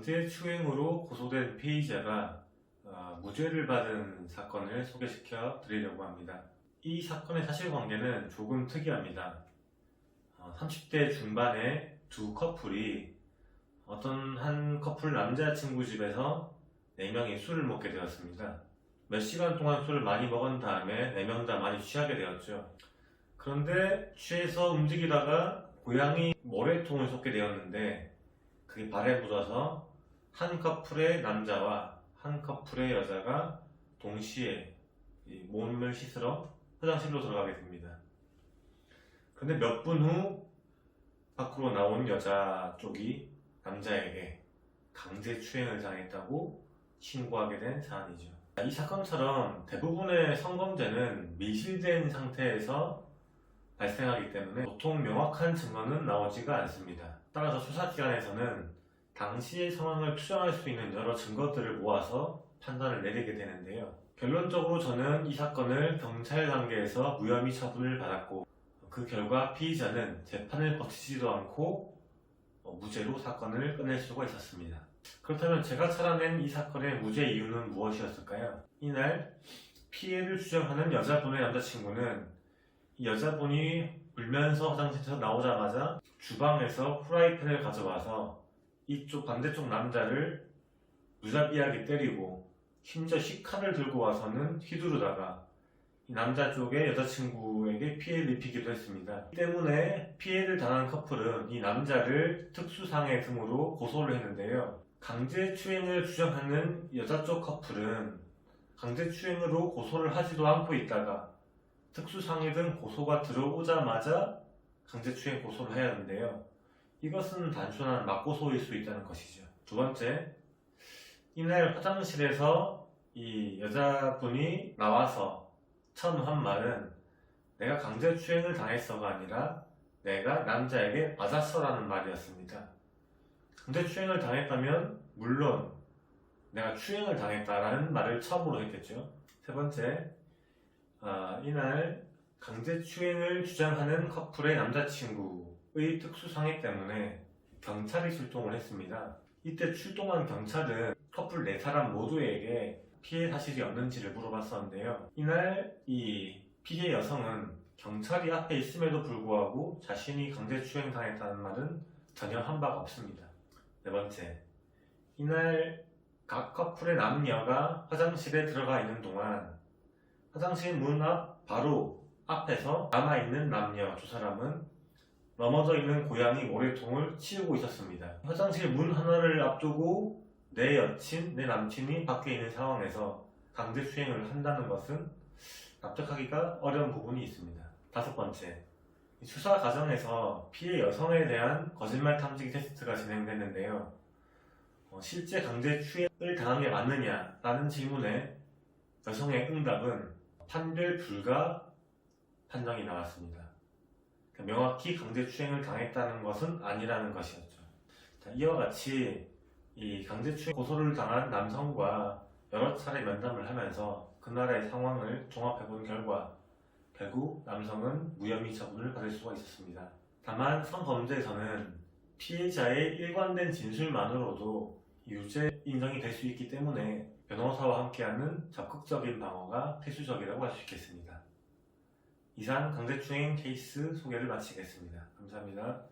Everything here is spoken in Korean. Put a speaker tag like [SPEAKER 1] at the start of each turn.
[SPEAKER 1] 강제추행으로 고소된 피의자가 무죄를 받은 사건을 소개시켜 드리려고 합니다. 이 사건의 사실관계는 조금 특이합니다. 30대 중반의 두 커플이 어떤 한 커플 남자친구 집에서 4명이 술을 먹게 되었습니다. 몇 시간 동안 술을 많이 먹은 다음에 4명 다 많이 취하게 되었죠. 그런데 취해서 움직이다가 고양이 모래통을 쏟게 되었는데 그게 발에 묻어서 한 커플의 남자와 한 커플의 여자가 동시에 몸을 씻으러 화장실로 들어가게 됩니다. 그런데 몇 분 후 밖으로 나온 여자 쪽이 남자에게 강제추행을 당했다고 신고하게 된 사안이죠. 이 사건처럼 대부분의 성범죄는 밀실된 상태에서 발생하기 때문에 보통 명확한 증거는 나오지가 않습니다. 따라서 수사기관에서는 당시의 상황을 추정할 수 있는 여러 증거들을 모아서 판단을 내리게 되는데요. 결론적으로 저는 이 사건을 경찰 단계에서 무혐의 처분을 받았고 그 결과 피의자는 재판을 거치지도 않고 무죄로 사건을 끝낼 수가 있었습니다. 그렇다면 제가 찾아낸 이 사건의 무죄 이유는 무엇이었을까요? 이날 피해를 주장하는 여자분의 남자친구는 이 여자분이 울면서 화장실에서 나오자마자 주방에서 후라이팬을 가져와서 이쪽 반대쪽 남자를 무자비하게 때리고 심지어 식칼을 들고 와서는 휘두르다가 이 남자 쪽의 여자친구에게 피해를 입히기도 했습니다. 이 때문에 피해를 당한 커플은 이 남자를 특수상해 등으로 고소를 했는데요. 강제추행을 주장하는 여자 쪽 커플은 강제추행으로 고소를 하지도 않고 있다가 특수상해 등 고소가 들어오자마자 강제추행 고소를 해야 하는데요. 이것은 단순한 맞고소일 수 있다는 것이죠. 두 번째, 이날 화장실에서 이 여자분이 나와서 처음 한 말은 내가 강제추행을 당했어가 아니라 내가 남자에게 맞았어라는 말이었습니다. 강제추행을 당했다면 물론 내가 추행을 당했다라는 말을 처음으로 했겠죠. 세 번째, 이날 강제추행을 주장하는 커플의 남자친구의 특수상해 때문에 경찰이 출동을 했습니다. 이때 출동한 경찰은 커플 4사람 모두에게 피해 사실이 없는지를 물어봤었는데요. 이날 이 피해 여성은 경찰이 앞에 있음에도 불구하고 자신이 강제추행 당했다는 말은 전혀 한 바가 없습니다. 네 번째, 이날 각 커플의 남녀가 화장실에 들어가 있는 동안 화장실 문 앞 바로 앞에서 남아있는 남녀 2사람은 넘어져 있는 고양이 모래통을 치우고 있었습니다. 화장실 문 하나를 앞두고 내 여친, 내 남친이 밖에 있는 상황에서 강제추행을 한다는 것은 납득하기가 어려운 부분이 있습니다. 5번째, 수사 과정에서 피해 여성에 대한 거짓말 탐지기 테스트가 진행됐는데요. 실제 강제추행을 당한 게 맞느냐라는 질문에 여성의 응답은 판별 불가 판정이 나왔습니다. 명확히 강제추행을 당했다는 것은 아니라는 것이었죠. 이와 같이 이 강제추행 고소를 당한 남성과 여러 차례 면담을 하면서 그날의 상황을 종합해본 결과 결국 남성은 무혐의 처분을 받을 수가 있었습니다. 다만 성범죄에서는 피해자의 일관된 진술만으로도 유죄 인정이 될 수 있기 때문에 변호사와 함께하는 적극적인 방어가 필수적이라고 할 수 있겠습니다. 이상 강제추행 케이스 소개를 마치겠습니다. 감사합니다.